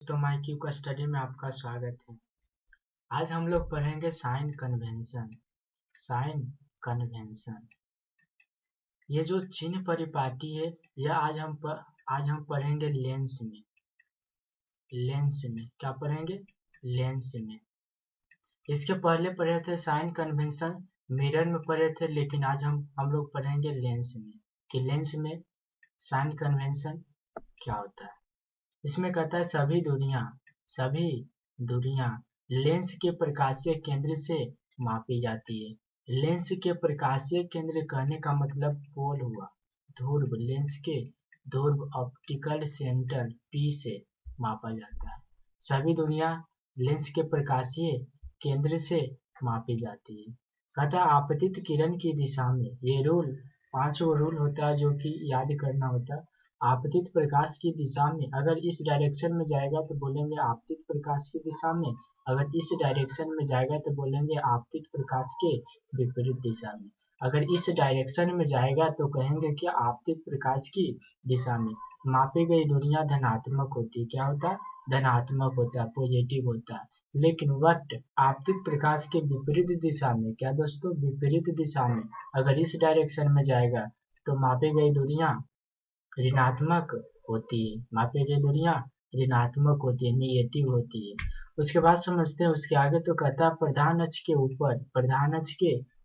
दोस्तों, माइक्यू का स्टडी में आपका स्वागत है। आज हम लोग पढ़ेंगे साइन कन्वेंशन। साइन कन्वेंशन, ये जो चिन्ह परिपाटी है, यह आज हम पढ़ेंगे लेंस में। लेंस में क्या पढ़ेंगे? लेंस में। इसके पहले पढ़े थे साइन कन्वेंशन, मिरर में पढ़े थे, लेकिन आज हम लोग पढ़ेंगे लेंस में कि लेंस में साइन कन्वेंशन क्या होता है। इसमें कहता है सभी दूरियां लेंस के प्रकाशीय केंद्र से मापी जाती है। लेंस के प्रकाशीय केंद्र कहने का मतलब पोल हुआ, ध्रुव। लेंस के ध्रुव ऑप्टिकल सेंटर P से मापा जाता है। सभी दूरियां लेंस के प्रकाशीय केंद्र से मापी जाती है। कहता है आपतित किरण की दिशा में, ये रूल 5 रूल होता है जो कि याद करना होता है। आपतित प्रकाश की दिशा में अगर इस डायरेक्शन में जाएगा तो बोलेंगे आपतित प्रकाश की दिशा में, अगर इस डायरेक्शन में जाएगा तो बोलेंगे आपतित प्रकाश के विपरीत दिशा में, अगर इस डायरेक्शन में जाएगा तो कहेंगे कि आपतित प्रकाश की दिशा में। मापी गई दूरियां धनात्मक होती है। क्या होता है? धनात्मक होता है, पॉजिटिव होता है। लेकिन वट आपतित प्रकाश के विपरीत दिशा में, क्या दोस्तों? विपरीत दिशा में अगर इस डायरेक्शन में जाएगा तो मापी गई दूरियां ऋणात्मक होती है। मापी गई दूरियां ऋणात्मक होती है, निगेटिव होती है। उसके बाद समझते हैं उसके आगे। तो कहता है प्रधान अक्ष के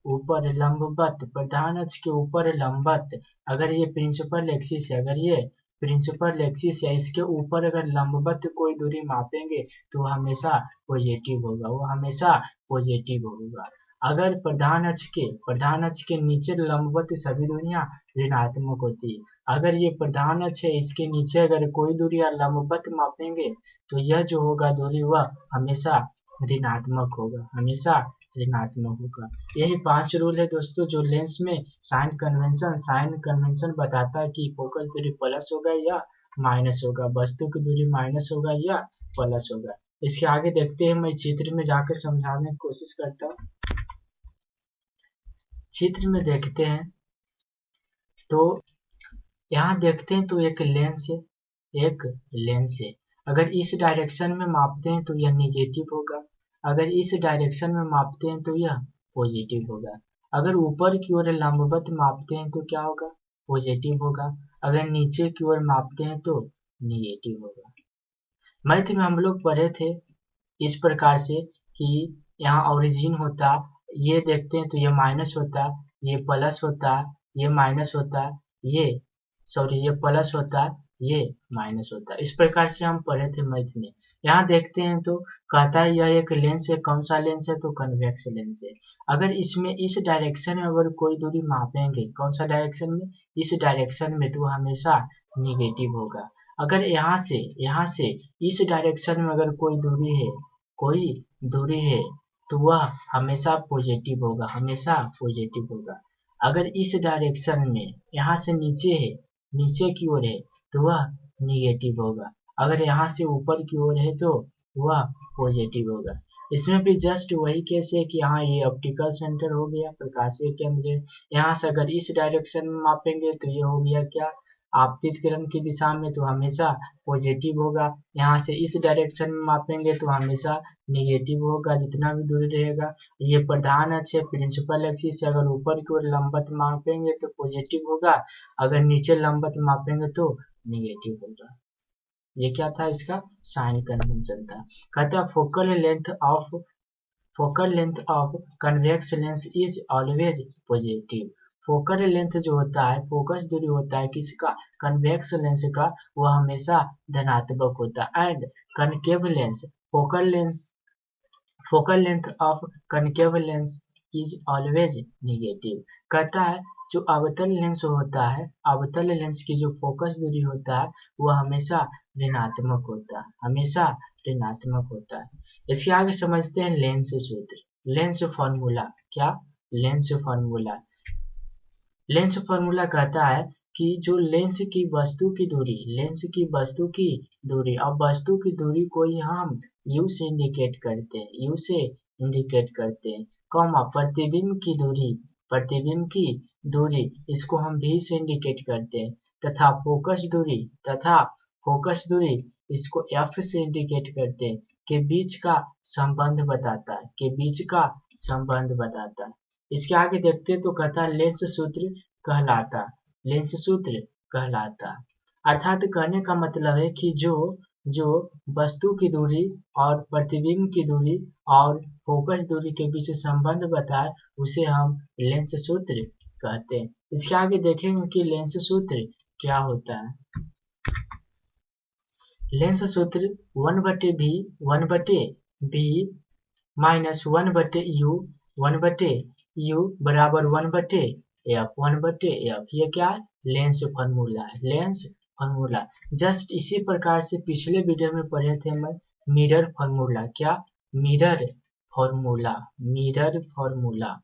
ऊपर लंबवत, प्रधान अक्ष के ऊपर लंबवत, अगर ये प्रिंसिपल एक्सिस है, अगर ये प्रिंसिपल एक्सिस है, इसके ऊपर अगर लंबवत कोई दूरी मापेंगे तो हमेशा पॉजिटिव होगा, वो हमेशा पॉजिटिव होगा। अगर प्रधान अक्ष के नीचे लंबवत सभी दूरियां ऋणात्मक होती है। अगर ये प्रधान अक्ष है, इसके नीचे अगर कोई दूरी लंबवत मापेंगे तो यह जो होगा दूरी वह हमेशा ऋणात्मक होगा, हमेशा ऋणात्मक होगा। यही 5 रूल है दोस्तों जो लेंस में साइन कन्वेंशन बताता है कि फोकस दूरी प्लस होगा या माइनस होगा, वस्तु की दूरी माइनस होगा या प्लस होगा। इसके आगे देखते हैं, मैं चित्र में जाकर समझाने की कोशिश करता हूँ। चित्र में देखते हैं तो यहाँ देखते हैं तो एक लेंस है। अगर इस डायरेक्शन में मापते हैं तो यह निगेटिव होगा, अगर इस डायरेक्शन में मापते हैं तो यह पॉजिटिव होगा। अगर ऊपर की ओर लंबवत मापते हैं तो क्या होगा? पॉजिटिव होगा। अगर नीचे की ओर मापते हैं तो निगेटिव होगा। मैथ में हम लोग पढ़े थे इस प्रकार से कि यहाँ ओरिजिन होता, ये देखते हैं तो ये माइनस होता, ये प्लस होता, ये माइनस होता, ये प्लस होता, ये माइनस होता। इस प्रकार से हम पढ़े थे मैथ में। यहाँ देखते हैं तो कहता है यह एक लेंस है। कौन सा लेंस है? तो कन्वेक्स लेंस है। अगर इसमें इस डायरेक्शन में अगर कोई दूरी मापेंगे, कौन सा डायरेक्शन में? इस डायरेक्शन में, तो हमेशा निगेटिव होगा। अगर यहाँ से इस डायरेक्शन में अगर कोई दूरी है तो वह हमेशा पॉजिटिव होगा, हमेशा पॉजिटिव होगा। अगर इस डायरेक्शन में यहाँ से नीचे की ओर है तो वह निगेटिव होगा। अगर यहाँ से ऊपर की ओर है तो वह पॉजिटिव होगा। इसमें भी जस्ट वही केस है कि यहाँ ये ऑप्टिकल सेंटर हो गया, प्रकाशीय केंद्र। यहाँ से अगर इस डायरेक्शन में मापेंगे तो ये हो गया क्या? आपतित किरण की दिशा में, तो हमेशा पॉजिटिव होगा। यहाँ से इस डायरेक्शन में मापेंगे तो हमेशा निगेटिव होगा, जितना भी दूरी रहेगा। ये प्रधान अक्ष है, प्रिंसिपल एक्सिस से, अगर ऊपर की ओर लंबवत मापेंगे तो पॉजिटिव होगा, अगर नीचे लंबवत मापेंगे तो निगेटिव होगा। ये क्या था? इसका साइन कन्वेंशन था। कहता है focal length of convex lens is always positive. Focal length जो होता है, फोकस दूरी होता है किसका? कन्वेक्स लेंस का, वह हमेशा धनात्मक होता है। And concave lens, focal length of concave lens is always negative. कहता है जो अवतल लेंस होता है, अवतल लेंस की जो फोकस दूरी होता है वह हमेशा ऋणात्मक होता है, हमेशा ऋणात्मक होता है। इसके आगे समझते हैं लेंस सूत्र, लेंस फॉर्मूला। क्या? Lens formula. लेंस फॉर्मूला कहता है कि जो लेंस की वस्तु की दूरी, अब वस्तु की दूरी को ही हम यू से इंडिकेट करते हैं, कॉमा प्रतिबिंब की दूरी इसको हम भी से इंडिकेट करते हैं, तथा फोकस दूरी इसको एफ से इंडिकेट करते हैं, के बीच का संबंध बताता है, के बीच का संबंध बताता है। इसके आगे देखते तो कहता है लेंस सूत्र कहलाता, लेंस सूत्र कहलाता। अर्थात कहने का मतलब है कि जो वस्तु की दूरी और प्रतिबिंब की दूरी और फोकस दूरी के बीच संबंध बताए उसे हम लेंस सूत्र कहते हैं। इसके आगे देखेंगे कि लेंस सूत्र क्या होता है। लेंस सूत्र 1/v माइनस 1/u बराबर 1/f ये क्या है, लेंस फॉर्मूला है, लेंस फॉर्मूला। जस्ट इसी प्रकार से पिछले वीडियो में पढ़े थे मैं मिरर फॉर्मूला, क्या मिरर फॉर्मूला, मिरर फॉर्मूला।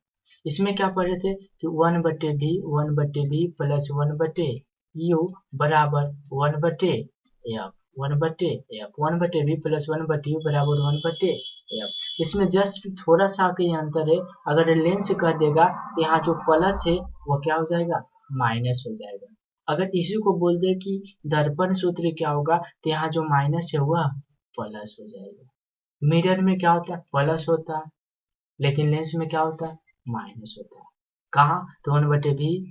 इसमें क्या पढ़े थे कि 1/v प्लस 1/u बराबर 1/f, 1/v प्लस 1/u बराबर 1/f। इसमें जस्ट थोड़ा सा के अंतर है, अगर लेंस कह देगा तो यहाँ जो प्लस है वो क्या हो जाएगा, माइनस हो जाएगा। अगर इसी को बोल दे कि दर्पण सूत्र क्या होगा तो यहाँ जो माइनस है वह प्लस हो जाएगा। मिरर में क्या होता है, प्लस होता है, लेकिन लेंस में क्या होता है, माइनस होता है। कहाँ तो 1/v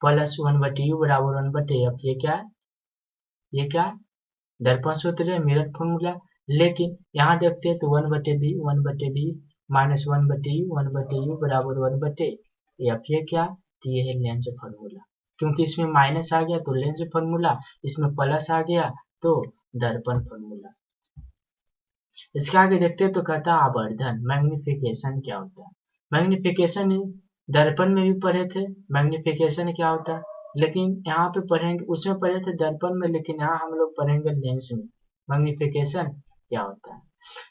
प्लस 1/u बराबर 1/f, ये क्या है, ये क्या है, दर्पण सूत्र है, मिरर फॉर्मूला। लेकिन यहाँ देखते हैं तो 1/v माइनस 1/u 1/u बराबर 1/f, ये क्या, तो ये है लेंस फॉर्मूला। क्योंकि इसमें माइनस आ गया तो लेंस फॉर्मूला, इसमें प्लस आ गया तो दर्पण फॉर्मूला। इसके आगे देखते हैं तो कहता है आवर्धन, मैग्निफिकेशन क्या होता है। मैग्निफिकेशन दर्पण में भी पढ़े थे मैग्निफिकेशन क्या होता है, लेकिन यहाँ पे पढ़ेंगे, उसमें पढ़े थे दर्पण में, लेकिन यहाँ हम लोग पढ़ेंगे लेंस में मैग्निफिकेशन क्या होता है।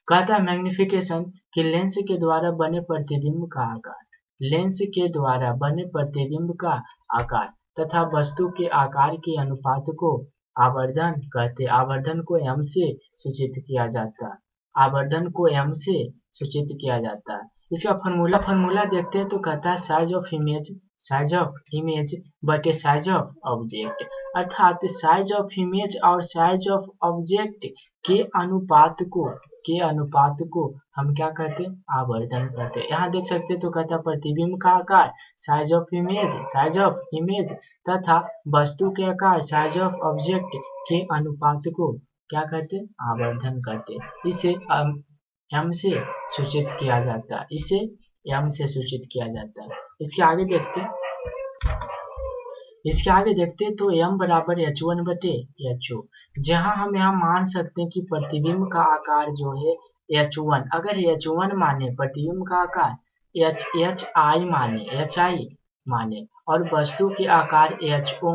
कहता है मैग्निफिकेशन कि लेंस के द्वारा बने प्रतिबिंब का आकार, लेंस के द्वारा बने प्रतिबिंब का आकार तथा वस्तु के आकार के अनुपात को आवर्धन कहते। आवर्धन को m से सूचित किया जाता है, आवर्धन को m से सूचित किया जाता है। इसका फॉर्मूला देखते हैं तो कहता है साइज ऑफ इमेज बटे साइज ऑफ ऑब्जेक्ट, अर्थात साइज ऑफ इमेज और साइज ऑफ ऑब्जेक्ट के अनुपात को हम क्या कहते हैं, आवर्धन कहते हैं। यहाँ देख सकते हैं तो कहता है प्रतिबिंब का आकार साइज ऑफ इमेज तथा वस्तु के आकार साइज ऑफ ऑब्जेक्ट के अनुपात को क्या कहते हैं, आवर्धन कहते हैं। इसे m से सूचित किया जाता है, इसे m से सूचित किया जाता है। इसके आगे देखते हैं तो m बराबर h1/ho, जहां हम यहाँ मान सकते हैं कि प्रतिबिंब का आकार जो है h1, अगर h1 माने प्रतिबिंब का आकार hi माने और वस्तु के आकार ho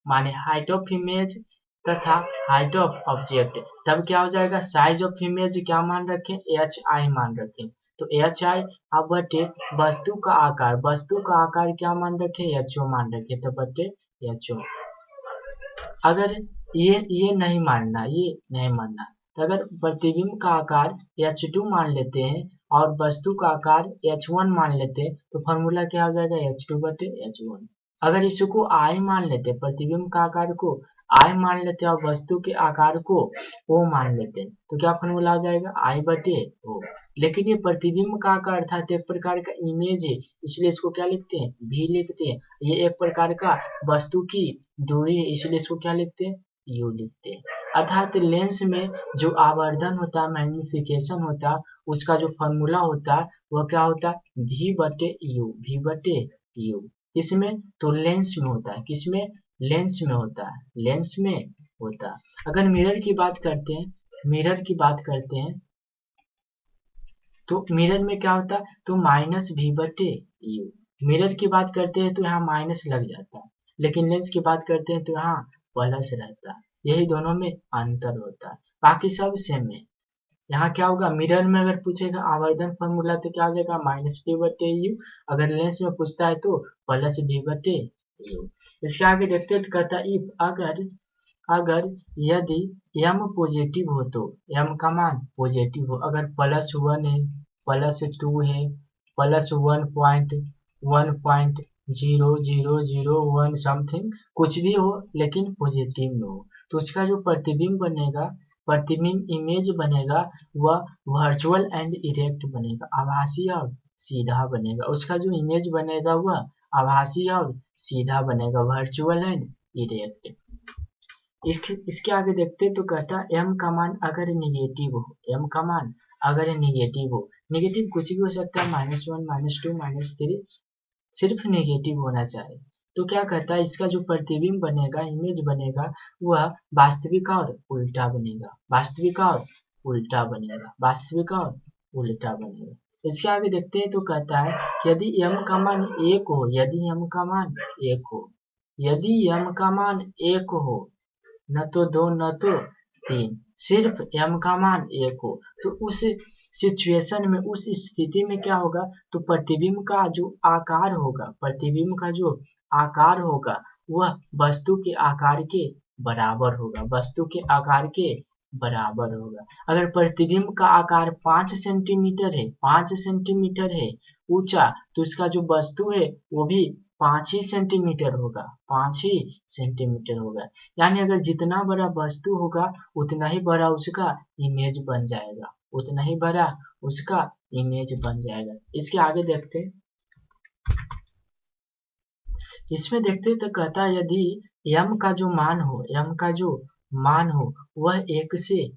माने हाइट ऑफ इमेज तथा हाइट ऑफ ऑब्जेक्ट, तब क्या हो जाएगा, साइज ऑफ इमेज क्या मान रखें, hi मान रखें, तो hi अब बटे वस्तु का आकार क्या मान रखे, ho मान रखे, तो बटे ho। अगर ये नहीं मानना तो अगर प्रतिबिंब का आकार h2 मान लेते हैं और वस्तु का आकार h1 मान लेते हैं तो फॉर्मूला क्या हो जाएगा, h2/h1। अगर इसको i मान लेते, प्रतिबिंब का आकार को i मान लेते और वस्तु के आकार को o मान लेते तो क्या फॉर्मूला हो जाएगा, i/o। लेकिन ये प्रतिबिंब का आकार अर्थात एक प्रकार का इमेज है, इसलिए इसको क्या लिखते हैं, v लिखते हैं। ये एक प्रकार का वस्तु की दूरी है, इसलिए इसको क्या लिखते हैं, u लिखते हैं। अर्थात लेंस में जो आवर्धन होता है, मैग्निफिकेशन होता है, उसका जो फॉर्मूला होता है वह क्या होता है, v/u। इसमें तो लेंस में होता है, किसमें, लेंस में होता है। अगर मिरर की बात करते हैं तो मिरर में क्या होता है, तो -v/u। मिरर की बात करते हैं तो यहाँ माइनस लग जाता है, लेकिन लेंस की बात करते हैं तो यहाँ प्लस रहता है, यही दोनों में अंतर होता है, बाकी सब सेम है। यहाँ क्या होगा, मिरर में अगर पूछेगा आवर्धन फॉर्मूला तो क्या हो जाएगा, -v/u, अगर लेंस में पूछता है तो +v/u। इसके आगे देखते हैं तो कहता है इफ अगर यदि m पॉजिटिव हो तो m का मान पॉजिटिव हो, अगर +1 है, +2 है, +1.00001 समथिंग कुछ भी हो लेकिन पॉजिटिव में हो, तो उसका जो प्रतिबिंब बनेगा, प्रतिबिंब इमेज बनेगा, वह वर्चुअल एंड इरेक्ट बनेगा, आभासी और सीधा बनेगा। उसका जो इमेज बनेगा वह आभासी और सीधा बनेगा, वर्चुअल एंड इरेक्ट। इसके आगे देखते तो कहता है m का मान अगर निगेटिव हो, m का मान अगर निगेटिव हो, निगेटिव कुछ भी हो सकता है, -1 -2 -3, सिर्फ नेगेटिव होना चाहिए। तो क्या कहता है इसका जो प्रतिबिंब बनेगा, इमेज बनेगा, वह वास्तविक और उल्टा बनेगा, वास्तविक और उल्टा बनेगा, वास्तविक और उल्टा बनेगा। इसके आगे देखते हैं तो कहता है यदि m का मान 1 हो, यदि m का मान 1 हो, यदि m का मान 1 हो, न तो 2 न तो 3, सिर्फ m का मान 1 हो, तो उस सिचुएशन में, उस स्थिति में क्या होगा, तो प्रतिबिंब का जो आकार होगा, प्रतिबिंब का जो आकार होगा वह वस्तु के आकार के बराबर होगा, वस्तु के आकार के बराबर होगा। अगर प्रतिबिंब का आकार 5 सेंटीमीटर है, 5 सेंटीमीटर है ऊंचा, तो इसका जो वस्तु है वो भी 5 ही सेंटीमीटर होगा, 5 ही सेंटीमीटर होगा। यानी अगर जितना बड़ा वस्तु होगा उतना ही बड़ा उसका इमेज बन जाएगा, उतना ही बड़ा उसका इमेज बन जाएगा। इसके आगे देखते हैं, इसमें देखते तो कहता है यदि m का जो मान हो, m का जो मान हो वह 1 से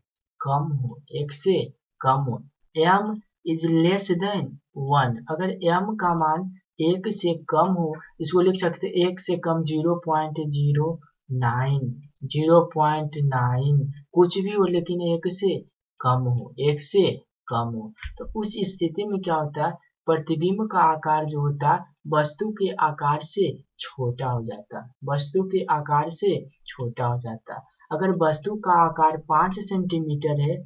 कम हो, 1 से कम हो, m इज लेस देन 1, अगर m का मान 1 से कम हो, इसको लिख सकते 1 से कम 0.09, 0.9 कुछ भी हो, लेकिन 1 से कम हो, 1 से कम हो, तो उस स्थिति में क्या होता है, प्रतिबिंब का आकार जो होता है वस्तु के आकार से छोटा हो जाता है, वस्तु के आकार से छोटा हो जाता है। अगर वस्तु का आकार 5 सेंटीमीटर है,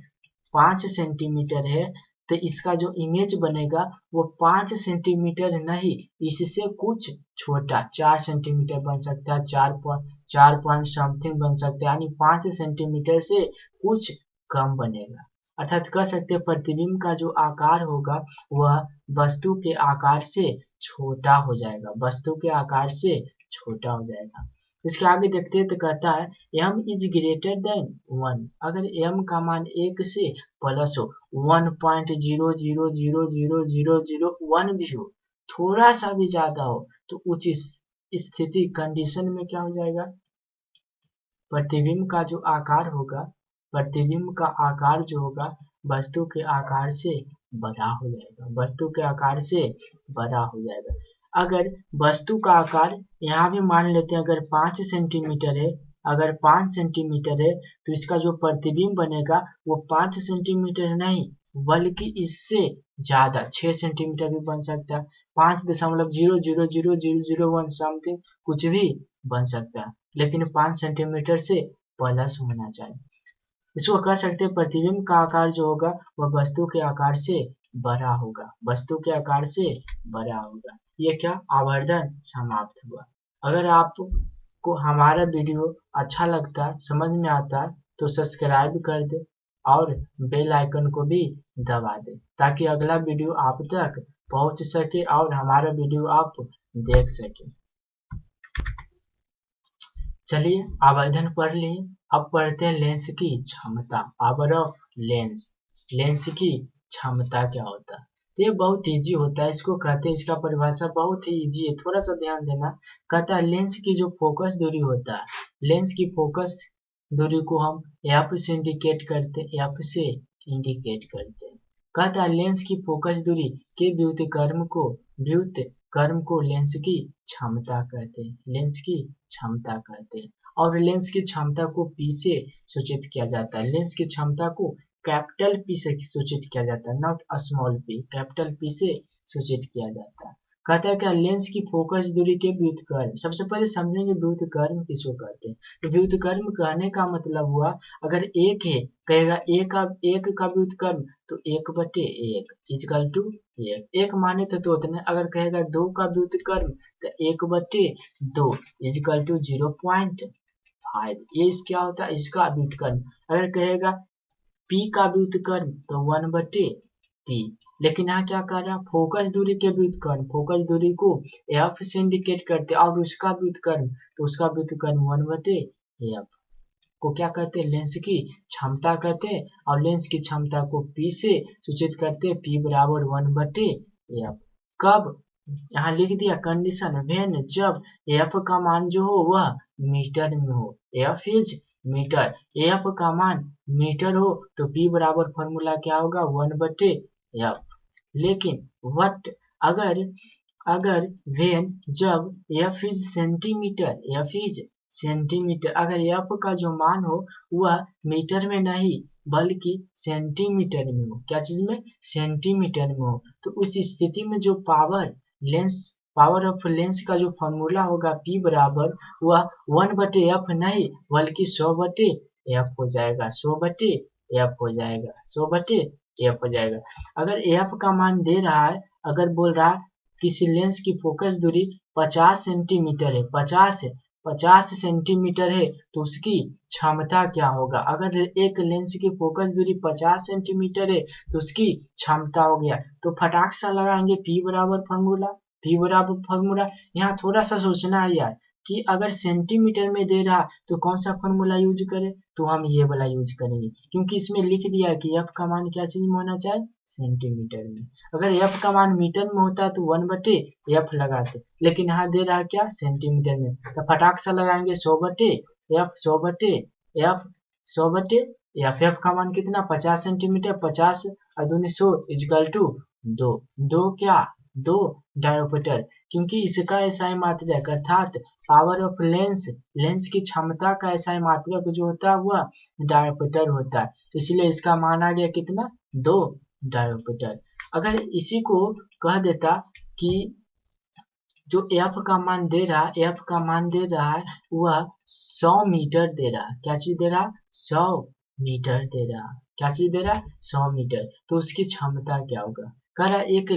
5 सेंटीमीटर है, तो इसका जो इमेज बनेगा वो 5 सेंटीमीटर नहीं, इससे कुछ छोटा 4 सेंटीमीटर बन सकता है, 4 पॉइंट समथिंग बन सकता है, यानी 5 सेंटीमीटर से कुछ कम बनेगा। अर्थात कह सकते हैं प्रतिबिंब का जो आकार होगा वह वस्तु के आकार से छोटा हो जाएगा, वस्तु के आकार से छोटा हो जाएगा। इसके आगे देखते हैं तो कहता है m इज ग्रेटर देन 1, अगर m का मान 1 से प्लस हो, 1.00000001 भी हो, थोड़ा सा भी ज्यादा हो, तो उच्च स्थिति कंडीशन में क्या हो जाएगा, प्रतिबिंब का जो आकार होगा, प्रतिबिंब का आकार जो होगा वस्तु के आकार से बड़ा हो जाएगा, वस्तु के आकार से बड़ा हो जाएगा। अगर वस्तु का आकार यहाँ भी मान लेते हैं अगर 5 सेंटीमीटर है, अगर 5 सेंटीमीटर है, तो इसका जो प्रतिबिंब बनेगा वो 5 सेंटीमीटर नहीं बल्कि इससे ज्यादा 6 सेंटीमीटर भी बन सकता है, 5.0000001 समथिंग कुछ भी बन सकता है, लेकिन 5 सेंटीमीटर से प्लस होना चाहिए। इसको कह सकते हैं प्रतिबिंब का आकार जो होगा वह वस्तु के आकार से बड़ा होगा, वस्तु के आकार से बड़ा होगा। ये क्या आवर्धन समाप्त हुआ। अगर आपको हमारा वीडियो अच्छा लगता है, समझ में आता है, तो सब्सक्राइब कर दे और बेल आइकन को भी दबा दे ताकि अगला वीडियो आप तक पहुंच सके और हमारा वीडियो आप देख सके। चलिए आवर्धन पढ़ लिए, अब पढ़ते हैं लेंस की क्षमता, पावर ऑफ लेंस। लेंस की क्षमता क्या होता है, तो ये बहुत इजी होता है, इसको कहते हैं, इसका परिभाषा बहुत ही इजी है, थोड़ा सा ध्यान देना। कहता है लेंस की जो फोकस दूरी होता है, लेंस की फोकस दूरी को हम एफ से इंडिकेट करते हैं, एफ से इंडिकेट करते हैं। कहता है लेंस की फोकस दूरी के व्युत्क्रम को लेंस की क्षमता कहते हैं, लेंस की क्षमता कहते हैं। और लेंस की क्षमता को P से सूचित किया जाता है, लेंस की क्षमता को कैपिटल P से सूचित किया जाता है, not small p, capital P से सूचित किया जाता है। कहता है क्या लेंस की फोकस दूरी के व्युत्क्रम, सबसे पहले समझेंगे व्युत्क्रम किसको कहते हैं। तो व्युत्क्रम कहने का मतलब हुआ अगर एक है, कहेगा एक का व्युत्क्रम तो 1/1 इजकल टू 1, एक माने तो उतने, अगर कहेगा 2 का व्युत्क्रम तो 1/2 इजकल टू 0.5, ये क्या होता है इसका व्युत्क्रम। अगर कहेगा P का व्युत्क्रम तो 1/P, लेकिन यहाँ क्या कह रहा है फोकस दूरी के व्युत्क्रम, फोकस दूरी को F से इंडिकेट करते और उसका व्युत्क्रम तो उसका व्युत्क्रम 1/F। को क्या कहते हैं, लेंस की क्षमता कहते हैं, और लेंस की क्षमता को P से सूचित करते हैं, P बराबर 1/f। कब, यहाँ लिख दिया कंडीशन, व्हेन, जब f का मान जो हो वह मीटर में हो, f इज मीटर, f का मान मीटर हो तो P बराबर फॉर्मूला क्या होगा, 1/f। लेकिन वट अगर अगर व्हेन जब f is centimetre, f is centimetre, अगर f का जो मान हो वह मीटर में नहीं बल्कि सेंटीमीटर में हो, क्या चीज में, सेंटीमीटर में हो, तो उस स्थिति में जो पावर ऑफ लेंस का जो फॉर्मूला होगा P बराबर वह 1/f नहीं बल्कि 100/f हो जाएगा, 100/f हो जाएगा, 100/f हो जाएगा। अगर f का मान दे रहा है, अगर बोल रहा है किसी लेंस की फोकस दूरी 50 सेंटीमीटर है, 50 सेंटीमीटर है तो उसकी क्षमता क्या होगा, अगर एक लेंस की फोकस दूरी 50 सेंटीमीटर है तो उसकी क्षमता हो गया, तो फटाक सा लगाएंगे P बराबर फॉर्मूला, P बराबर फॉर्मूला। यहाँ थोड़ा सा सोचना है यार कि अगर सेंटीमीटर में दे रहा तो कौन सा फॉर्मूला यूज करें, तो हम ये वाला यूज करेंगे, क्योंकि इसमें लिख दिया है कि f का मान क्या चीज में होना चाहिए, सेंटीमीटर में। अगर f का मान मीटर में होता तो 1/f लगाते, लेकिन यहाँ दे रहा है क्या, सेंटीमीटर में, तो फटाक से लगाएंगे 100/f, 100/f, 100/f। f का मान कितना, 50 सेंटीमीटर, 50 और दूनी 100 इजकल टू 2, 2 क्या, 2 डायोमीटर, क्योंकि इसका एसआई मात्रक अर्थात पावर ऑफ लेंस, लेंस की क्षमता का एसआई मात्रक जो होता है वह डायोमीटर होता है, इसलिए इसका मान आ गया कितना, 2 डायोमीटर। अगर इसी को कह देता कि जो f का मान दे रहा है, f का मान दे रहा है वह 100 मीटर दे रहा है, क्या चीज दे रहा है, 100 मीटर दे रहा है, क्या चीज दे रहा है, 100 मीटर, तो उसकी क्षमता क्या होगा, कह रहा है एक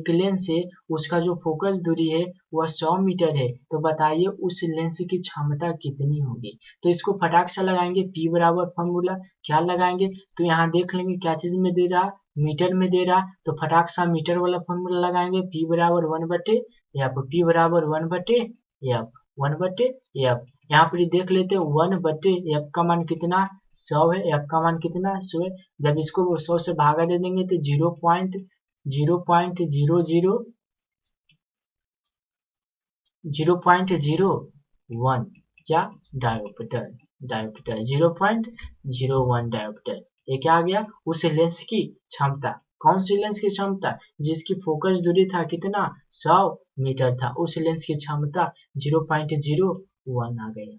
लेंस से उसका जो फोकस दूरी है वह 100 मीटर है, तो बताइए उस लेंस की क्षमता कितनी होगी, तो इसको फटाक से लगाएंगे P बराबर फॉर्मूला, क्या लगाएंगे, तो यहाँ देख लेंगे क्या चीज में दे रहा, मीटर में दे रहा, तो फटाक सा मीटर वाला फॉर्मूला लगाएंगे, P बराबर 1/f, P बराबर 1/f, 1/f। यहाँ पर देख लेते हैं 1/f का मान कितना, 100 है, f का मान कितना, 100 है, जब इसको 100 से भागा दे देंगे तो 0.01 क्या, डायोमीटर, 0.01 डायोमीटर, ये क्या आ गया, उस लेंस की क्षमता, कौन सी लेंस की क्षमता, जिसकी फोकस दूरी था कितना, 100 मीटर था, उस लेंस की क्षमता 0.01 आ गया।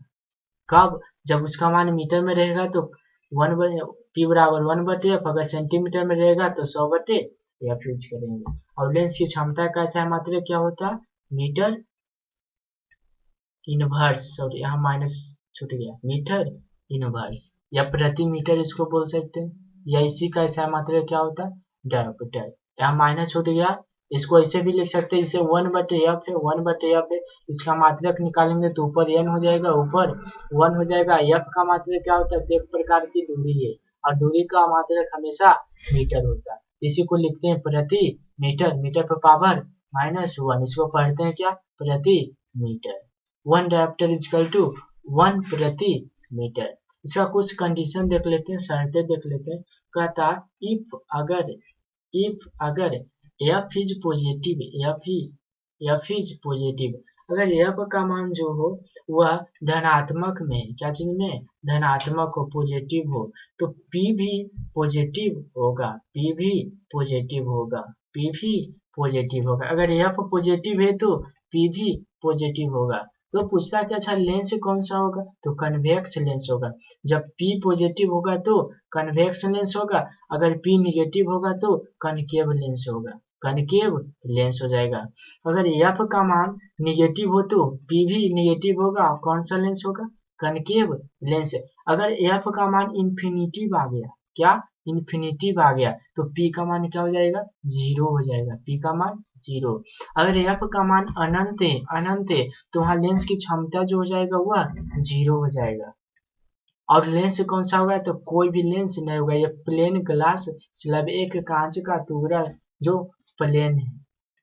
कब, जब उसका मान मीटर में रहेगा तो P बराबर 1/f, अगर सेंटीमीटर में रहेगा तो 100/f यूज करेंगे। और लेंस की क्षमता का ऐसा मात्रक क्या होता है, मीटर इनवर्स, सॉरी यहाँ माइनस छूट गया, मीटर इनवर्स या प्रति मीटर इसको बोल सकते हैं, या इसी का ऐसा मात्रक क्या होता है, डायोमीटर, यहाँ माइनस छूट गया, इसको ऐसे भी लिख सकते हैं, जैसे 1/f है, 1/f है, इसका मात्रक निकालेंगे तो ऊपर n हो जाएगा, ऊपर 1 हो जाएगा, f का मात्रक क्या होता है, तो एक प्रकार की दूरी है, और दूरी का मात्रक हमेशा मीटर होता है, इसी को लिखते हैं प्रति मीटर, मीटर पर पावर -1, इसको पढ़ते हैं क्या, प्रति मीटर, 1 डायोमीटर इजकल टू 1 प्रति मीटर। इसका कुछ कंडीशन देख लेते हैं, शर्तें देख लेते हैं, कहता इफ अगर f is positive, f is positive, अगर f का मान जो हो वह धनात्मक में, क्या चीज में, धनात्मक हो, पॉजिटिव हो, तो P भी पॉजिटिव होगा, P भी पॉजिटिव होगा, P भी पॉजिटिव होगा, अगर f पॉजिटिव है तो P भी पॉजिटिव होगा, तो पूछता है कि अच्छा लेंस कौन सा होगा, तो कन्वेक्स लेंस होगा, जब P पॉजिटिव होगा तो कन्वेक्स लेंस होगा, अगर P निगेटिव होगा तो कनकेव लेंस होगा, कनकेव लेंस हो जाएगा। अगर f का मान निगेटिव हो तो P भी निगेटिव होगा, कौन सा लेंस होगा, कनकेव लेंस। अगर f का मान इंफिनिटिव आ गया, क्या, इंफिनिटिव आ गया, तो P का मान क्या हो जाएगा, 0 हो जाएगा, P का मान 0। अगर f का मान अनंत है तो वहाँ लेंस की क्षमता जो हो जाएगा वह 0 हो जाएगा, और लेंस कौन सा होगा, तो कोई भी लेंस नहीं होगा, ये प्लेन ग्लास स्लैब, एक कांच का टुकड़ा जो प्लेन है,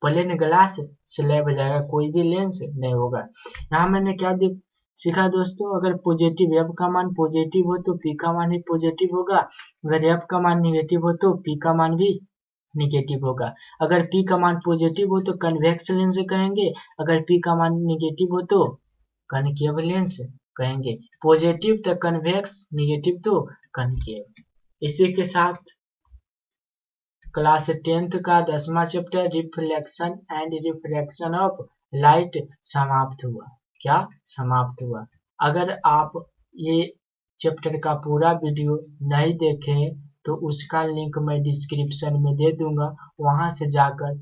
प्लेन ग्लास स्लैब हो जाएगा, कोई भी लेंस नहीं होगा। यहाँ मैंने क्या सीखा दोस्तों। अगर पॉजिटिव एफ का मान पॉजिटिव हो तो पी का मान भी पॉजिटिव होगा, अगर एफ का मान निगेटिव हो तो पी का मान भी निगेटिव होगा। अगर पी का मान पॉजिटिव हो तो कन्वेक्स लेंस कहेंगे, अगर पी का मान निगेटिव हो तो कनकेव लेंस कहेंगे। पॉजिटिव तो कन्वेक्स, निगेटिव तो कनकेव। इसी के साथ क्लास 10th का 10वां chapter reflection and refraction of light समाप्त हुआ। क्या समाप्त हुआ? अगर आप ये चैप्टर का पूरा वीडियो नहीं देखे तो उसका लिंक मैं डिस्क्रिप्शन में दे दूंगा, वहां से जाकर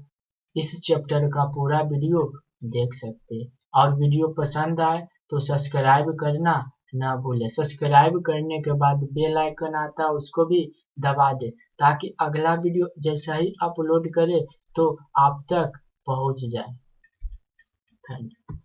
इस चैप्टर का पूरा वीडियो देख सकते। और वीडियो पसंद आए तो सब्सक्राइब करना ना भूले। सब्सक्राइब करने के बाद बेल आइकन आता है उसको भी दबा दे, ताकि अगला वीडियो जैसा ही अपलोड करे तो आप तक पहुंच जाए। Thank you.